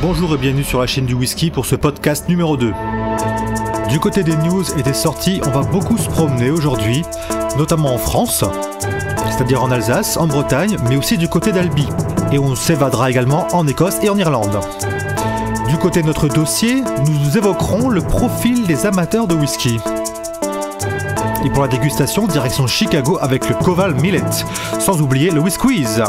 Bonjour et bienvenue sur la chaîne du whisky pour ce podcast numéro 2. Du côté des news et des sorties, on va beaucoup se promener aujourd'hui, notamment en France, c'est-à-dire en Alsace, en Bretagne, mais aussi du côté d'Albi. Et on s'évadera également en Écosse et en Irlande. Du côté de notre dossier, nous évoquerons le profil des amateurs de whisky. Et pour la dégustation, direction Chicago avec le Koval Millet, sans oublier le Whiskquiz.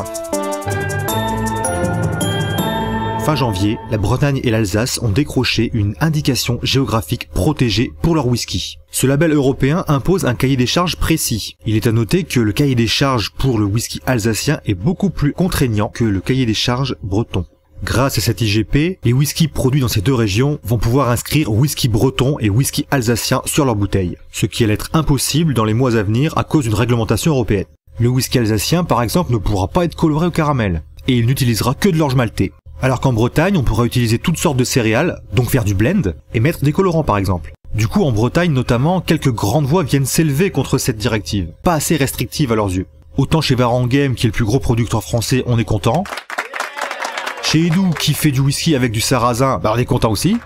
Fin janvier, la Bretagne et l'Alsace ont décroché une indication géographique protégée pour leur whisky. Ce label européen impose un cahier des charges précis. Il est à noter que le cahier des charges pour le whisky alsacien est beaucoup plus contraignant que le cahier des charges breton. Grâce à cet IGP, les whiskys produits dans ces deux régions vont pouvoir inscrire whisky breton et whisky alsacien sur leurs bouteilles, ce qui allait être impossible dans les mois à venir à cause d'une réglementation européenne. Le whisky alsacien, par exemple, ne pourra pas être coloré au caramel, et il n'utilisera que de l'orge maltée. Alors qu'en Bretagne, on pourra utiliser toutes sortes de céréales, donc faire du blend, et mettre des colorants par exemple. Du coup, en Bretagne notamment, quelques grandes voix viennent s'élever contre cette directive, pas assez restrictive à leurs yeux. Autant chez Varangem, qui est le plus gros producteur français, on est content. Chez Edou, qui fait du whisky avec du sarrasin, on est content aussi.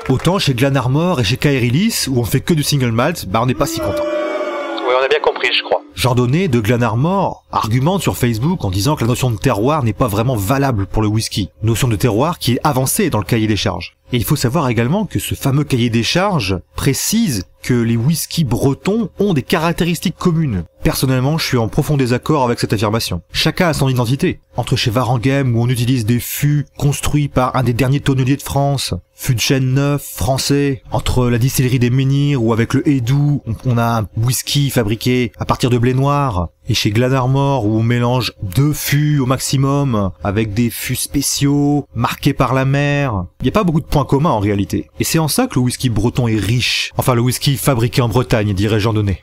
Autant chez Glenarmor et chez Cairilis, où on fait que du single malt, on n'est pas si content. Oui, on a bien compris, je crois. Jardonnay de Glenarmor argumente sur Facebook en disant que la notion de terroir n'est pas vraiment valable pour le whisky. Notion de terroir qui est avancée dans le cahier des charges. Et il faut savoir également que ce fameux cahier des charges précise que les whiskies bretons ont des caractéristiques communes. Personnellement, je suis en profond désaccord avec cette affirmation. Chacun a son identité. Entre chez Varangem, où on utilise des fûts construits par un des derniers tonneliers de France, fûts de chêne neuf, français, entre la distillerie des Menhirs, où avec le Edou, on a un whisky fabriqué à partir de blé noir, et chez Glenarmor, où on mélange 2 fûts au maximum, avec des fûts spéciaux, marqués par la mer. Il n'y a pas beaucoup de points communs en réalité. Et c'est en ça que le whisky breton est riche. Enfin, le whisky fabriqué en Bretagne, dirait Jardonnay.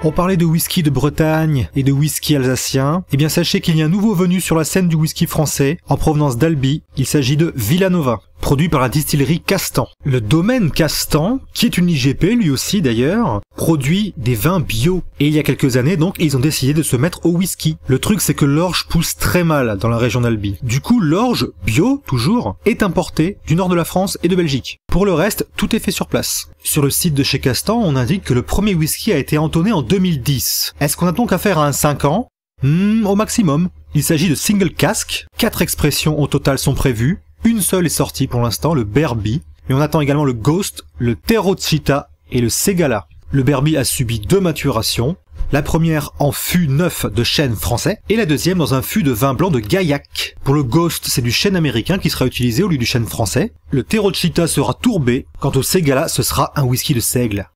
On parlait de whisky de Bretagne et de whisky alsacien. Eh bien, sachez qu'il y a un nouveau venu sur la scène du whisky français, en provenance d'Albi. Il s'agit de Villanova, produit par la distillerie Castan. Le domaine Castan, qui est une IGP lui aussi d'ailleurs, produit des vins bio. Et il y a quelques années donc, ils ont décidé de se mettre au whisky. Le truc c'est que l'orge pousse très mal dans la région d'Albi. Du coup, l'orge, bio toujours, est importée du nord de la France et de Belgique. Pour le reste, tout est fait sur place. Sur le site de chez Castan, on indique que le premier whisky a été entonné en 2010. Est-ce qu'on a donc affaire à un 5 ans ? Au maximum. Il s'agit de single cask, 4 expressions au total sont prévues. Une seule est sortie pour l'instant, le Berby, et on attend également le Ghost, le Terochita et le Segala. Le Berby a subi 2 maturations, la première en fût neuf de chêne français, et la deuxième dans un fût de vin blanc de Gaillac. Pour le Ghost, c'est du chêne américain qui sera utilisé au lieu du chêne français. Le Terochita sera tourbé, quant au Segala, ce sera un whisky de seigle.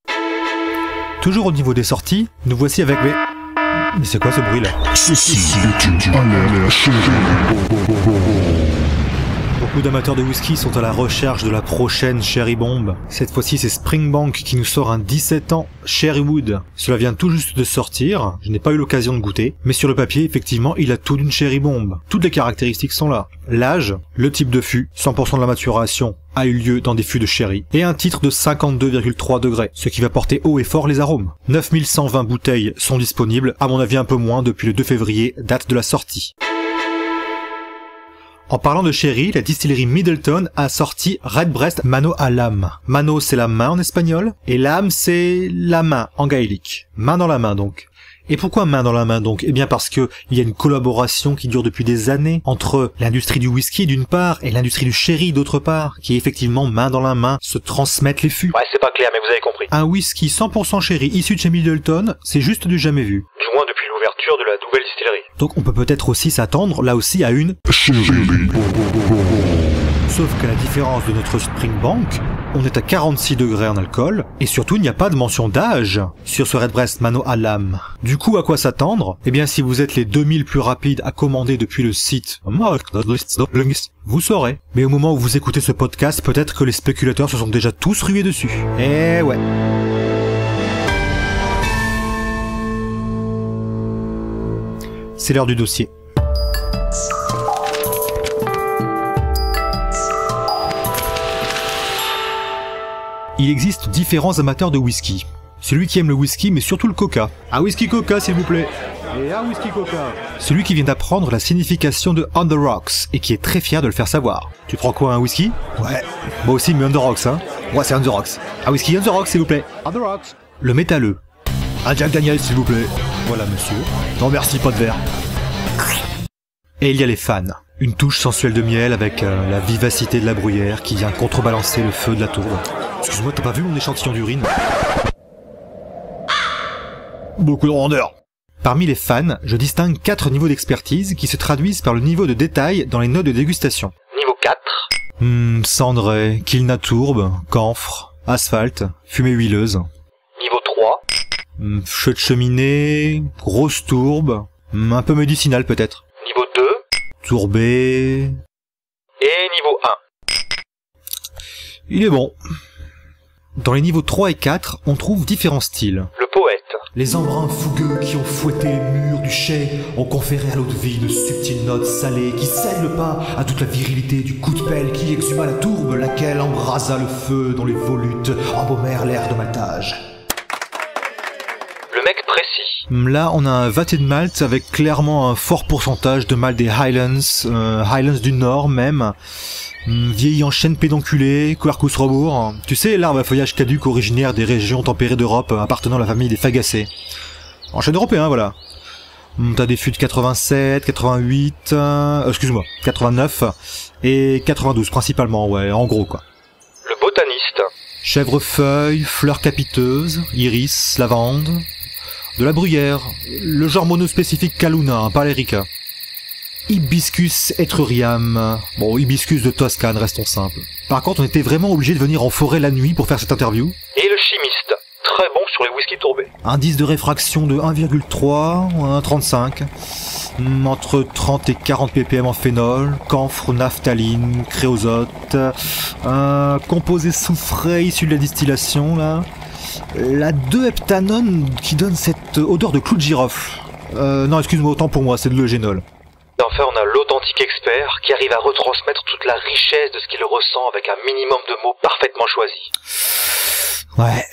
Toujours au niveau des sorties, nous voici avec mes... Mais c'est quoi ce bruit là ? Beaucoup d'amateurs de whisky sont à la recherche de la prochaine Cherry Bomb. Cette fois-ci, c'est Springbank qui nous sort un 17 ans Cherrywood. Cela vient tout juste de sortir, je n'ai pas eu l'occasion de goûter, mais sur le papier, effectivement, il a tout d'une Cherry Bomb. Toutes les caractéristiques sont là. L'âge, le type de fût, 100% de la maturation a eu lieu dans des fûts de sherry, et un titre de 52,3 degrés, ce qui va porter haut et fort les arômes. 9120 bouteilles sont disponibles, à mon avis un peu moins depuis le 2 février, date de la sortie. En parlant de sherry, la distillerie Middleton a sorti Redbreast Mano à lame. Mano c'est la main en espagnol, et lame c'est la main en gaélique. Main dans la main donc. Et pourquoi main dans la main donc ? Eh bien parce que il y a une collaboration qui dure depuis des années entre l'industrie du whisky d'une part et l'industrie du sherry d'autre part, qui effectivement main dans la main se transmettent les fûts. Ouais, c'est pas clair, mais vous avez compris. Un whisky 100% sherry issu de chez Middleton, c'est juste du jamais vu. Du moins depuis l'ouverture de la nouvelle distillerie. Donc on peut peut-être aussi s'attendre là aussi à une Sauf qu'à la différence de notre Springbank, on est à 46 degrés en alcool, et surtout il n'y a pas de mention d'âge sur ce Redbreast Mano à lame. Du coup, à quoi s'attendre ? Eh bien, si vous êtes les 2000 plus rapides à commander depuis le site, vous saurez. Mais au moment où vous écoutez ce podcast, peut-être que les spéculateurs se sont déjà tous rués dessus. Eh ouais. C'est l'heure du dossier. Il existe différents amateurs de whisky. Celui qui aime le whisky, mais surtout le coca. Un whisky coca, s'il vous plaît. Et un whisky coca. Celui qui vient d'apprendre la signification de On the Rocks et qui est très fier de le faire savoir. Tu prends quoi, un whisky? Ouais. Moi aussi, mais On the Rocks, hein. Moi, c'est On the Rocks. Un whisky On the Rocks, s'il vous plaît. On the Rocks. Le métalleux. Un Jack Daniels, s'il vous plaît. Voilà, monsieur. Non, merci, pas de verre. Et il y a les fans. Une touche sensuelle de miel avec la vivacité de la bruyère qui vient contrebalancer le feu de la tourbe. Excuse-moi, t'as pas vu mon échantillon d'urine? Beaucoup de rondeur. Parmi les fans, je distingue 4 niveaux d'expertise qui se traduisent par le niveau de détail dans les notes de dégustation. Niveau 4. Cendrée, quilna tourbe, camphre, asphalte, fumée huileuse. Niveau 3. Feu de cheminée, grosse tourbe, un peu médicinal peut-être. Niveau 2. Tourbé... Et niveau 1. Il est bon. Dans les niveaux 3 et 4, on trouve différents styles. Le poète. Les embruns fougueux qui ont fouetté les murs du chai ont conféré à l'eau de vie de subtiles notes salées qui cèdent le pas à toute la virilité du coup de pelle qui exhuma la tourbe, laquelle embrasa le feu dont les volutes embaumèrent l'air de maltage. Le mec précis. Là, on a un vâté de malt avec clairement un fort pourcentage de malt des Highlands, Highlands du Nord même, vieilli en chêne pédonculé, Quercus robur. Tu sais, l'arbre à feuillage caduc originaire des régions tempérées d'Europe appartenant à la famille des Fagacées. En chêne européen, voilà. T'as des fûts de 87, 88, 89 et 92 principalement, ouais, en gros quoi. Le botaniste. Chèvrefeuille, fleurs capiteuses, iris, lavande, de la bruyère, le genre monospécifique Caluna, pas l'Erica. Hibiscus etruriam. Bon, hibiscus de Toscane, restons simples. Par contre, on était vraiment obligé de venir en forêt la nuit pour faire cette interview. Et le chimiste. Très bon sur les whisky tourbés. Indice de réfraction de 1,3, 1,35. Entre 30 et 40 ppm en phénol, camphre, naphtaline, créosote, un composé soufré issu de la distillation, là. La 2-heptanone qui donne cette odeur de clou de girofle. Non, excuse-moi, autant pour moi, c'est de l'eugénol. Enfin, on a l'authentique expert qui arrive à retransmettre toute la richesse de ce qu'il ressent avec un minimum de mots parfaitement choisis. Ouais.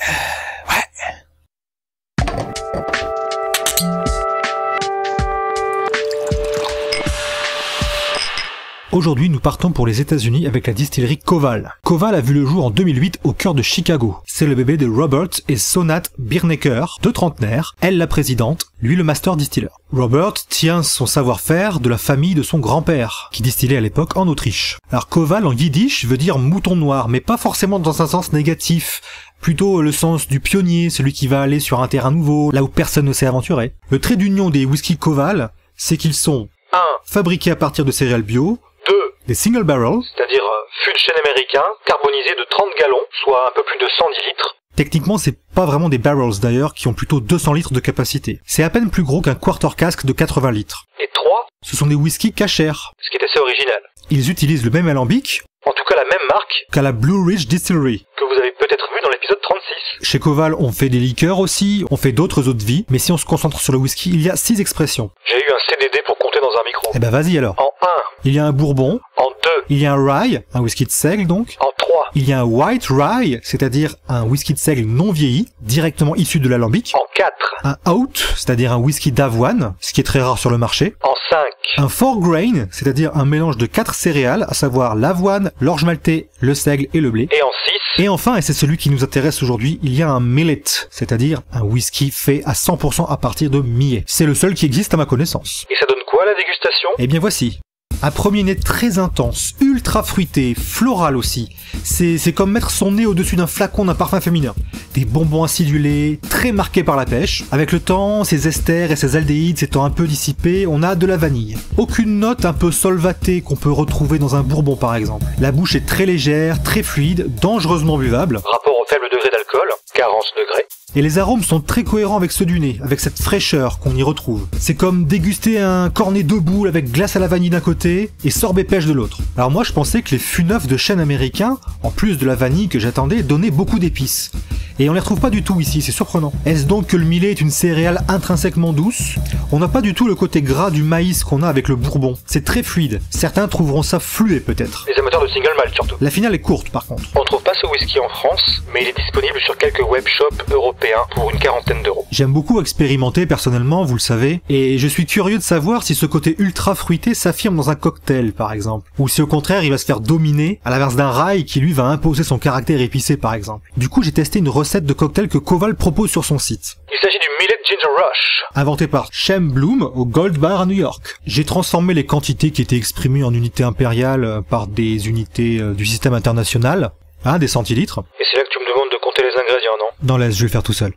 Aujourd'hui, nous partons pour les États-Unis avec la distillerie Koval. Koval a vu le jour en 2008 au cœur de Chicago. C'est le bébé de Robert et Sonat Birnecker, deux trentenaires, elle la présidente, lui le master distiller. Robert tient son savoir-faire de la famille de son grand-père, qui distillait à l'époque en Autriche. Alors Koval en yiddish veut dire mouton noir, mais pas forcément dans un sens négatif. Plutôt le sens du pionnier, celui qui va aller sur un terrain nouveau, là où personne ne s'est aventuré. Le trait d'union des whisky Koval, c'est qu'ils sont 1. fabriqués à partir de céréales bio, 2. des single barrels, C'est-à-dire fût de chêne américain, carbonisé de 30 gallons, soit un peu plus de 110 litres. techniquement c'est pas vraiment des barrels d'ailleurs, qui ont plutôt 200 litres de capacité. C'est à peine plus gros qu'un quarter cask de 80 litres. Et 3. Ce sont des whisky cachers. Ce qui est assez original. Ils utilisent le même alambic En tout cas la même marque qu'à la Blue Ridge Distillery. que vous avez peut-être vu dans l'épisode 36. Chez Koval, on fait des liqueurs aussi, on fait d'autres eaux de vie, mais si on se concentre sur le whisky, il y a 6 expressions. J'ai eu un CDD pour compter dans un micro. Eh ben vas-y alors. En 1. Il y a un bourbon, En 2. il y a un rye, un whisky de seigle donc, En 3. il y a un white rye, c'est-à-dire un whisky de seigle non vieilli, directement issu de l'alambic, En 4. un oat, c'est-à-dire un whisky d'avoine, ce qui est très rare sur le marché, En 5. un four grain, c'est-à-dire un mélange de 4 céréales, à savoir l'avoine, l'orge maltais, le seigle et le blé. Et en 6. Et enfin, et c'est celui qui nous intéresse aujourd'hui, il y a un millet, c'est-à-dire un whisky fait à 100% à partir de millet. C'est le seul qui existe à ma connaissance. Et ça donne quoi la dégustation? Eh bien voici. Un premier nez très intense, ultra fruité, floral aussi. C'est comme mettre son nez au-dessus d'un flacon d'un parfum féminin. Des bonbons acidulés, très marqués par la pêche. Avec le temps, ces esters et ces aldéhydes s'étant un peu dissipés, on a de la vanille. Aucune note un peu solvatée qu'on peut retrouver dans un bourbon par exemple. La bouche est très légère, très fluide, dangereusement buvable. Rapport au faible degré d'alcool, 40 degrés. Et les arômes sont très cohérents avec ceux du nez, avec cette fraîcheur qu'on y retrouve. C'est comme déguster un cornet de boule avec glace à la vanille d'un côté et sorbet pêche de l'autre. Alors moi je pensais que les fûts neufs de chêne américain, en plus de la vanille que j'attendais, donnaient beaucoup d'épices. Et on les retrouve pas du tout ici, c'est surprenant. Est-ce donc que le millet est une céréale intrinsèquement douce? On n'a pas du tout le côté gras du maïs qu'on a avec le bourbon. C'est très fluide. Certains trouveront ça fluet peut-être. Les amateurs de single malt surtout. La finale est courte par contre. On trouve pas ce whisky en France, mais il est disponible sur quelques webshops européens européen pour une 40aine d'euros. J'aime beaucoup expérimenter personnellement, vous le savez, et je suis curieux de savoir si ce côté ultra fruité s'affirme dans un cocktail par exemple, ou si au contraire il va se faire dominer à l'inverse d'un rye qui lui va imposer son caractère épicé par exemple. Du coup j'ai testé une recette de cocktail que Koval propose sur son site. Il s'agit du Millet Ginger Rush. Inventé par Shem Bloom au Gold Bar à New York. J'ai transformé les quantités qui étaient exprimées en unités impériales par des unités du système international, des centilitres. Et c'est là que tu me demandes de compter les ingrédients, non? Non, laisse, je vais le faire tout seul.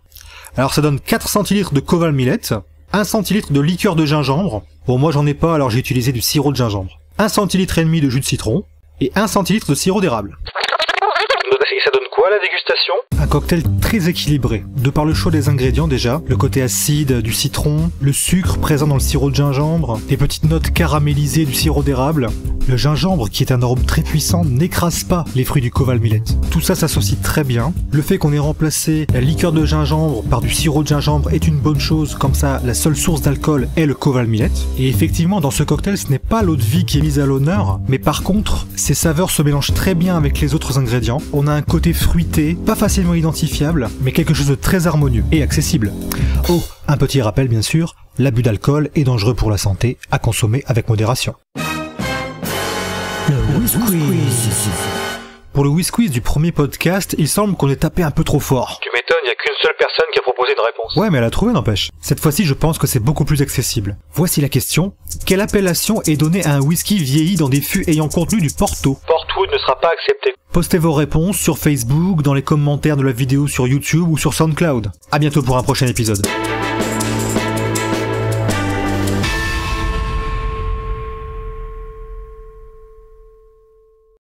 Alors ça donne 4 centilitres de Koval Millet, 1 centilitre de liqueur de gingembre. Bon, moi j'en ai pas, alors j'ai utilisé du sirop de gingembre. 1 centilitre et demi de jus de citron, et 1 centilitre de sirop d'érable. Et ça donne quoi la dégustation? Un cocktail très équilibré, de par le choix des ingrédients déjà, le côté acide du citron, le sucre présent dans le sirop de gingembre, les petites notes caramélisées du sirop d'érable. Le gingembre, qui est un arôme très puissant, n'écrase pas les fruits du Koval Millet. Tout ça s'associe très bien. Le fait qu'on ait remplacé la liqueur de gingembre par du sirop de gingembre est une bonne chose, comme ça la seule source d'alcool est le Koval Millet. Et effectivement, dans ce cocktail, ce n'est pas l'eau de vie qui est mise à l'honneur, mais par contre, ces saveurs se mélangent très bien avec les autres ingrédients. On a un côté fruité, pas facilement identifiable, mais quelque chose de très harmonieux et accessible. Oh, un petit rappel bien sûr, l'abus d'alcool est dangereux pour la santé, à consommer avec modération. Le Whiz-Quiz. Pour le Whiz-Quiz du premier podcast, il semble qu'on ait tapé un peu trop fort. Tu m'étonnes, il y a qu'une seule personne qui a proposé une réponse. Ouais, mais elle a trouvé, n'empêche. Cette fois-ci, je pense que c'est beaucoup plus accessible. Voici la question. Quelle appellation est donnée à un whisky vieilli dans des fûts ayant contenu du Porto? Portwood ne sera pas accepté. Postez vos réponses sur Facebook, dans les commentaires de la vidéo sur YouTube ou sur SoundCloud. À bientôt pour un prochain épisode.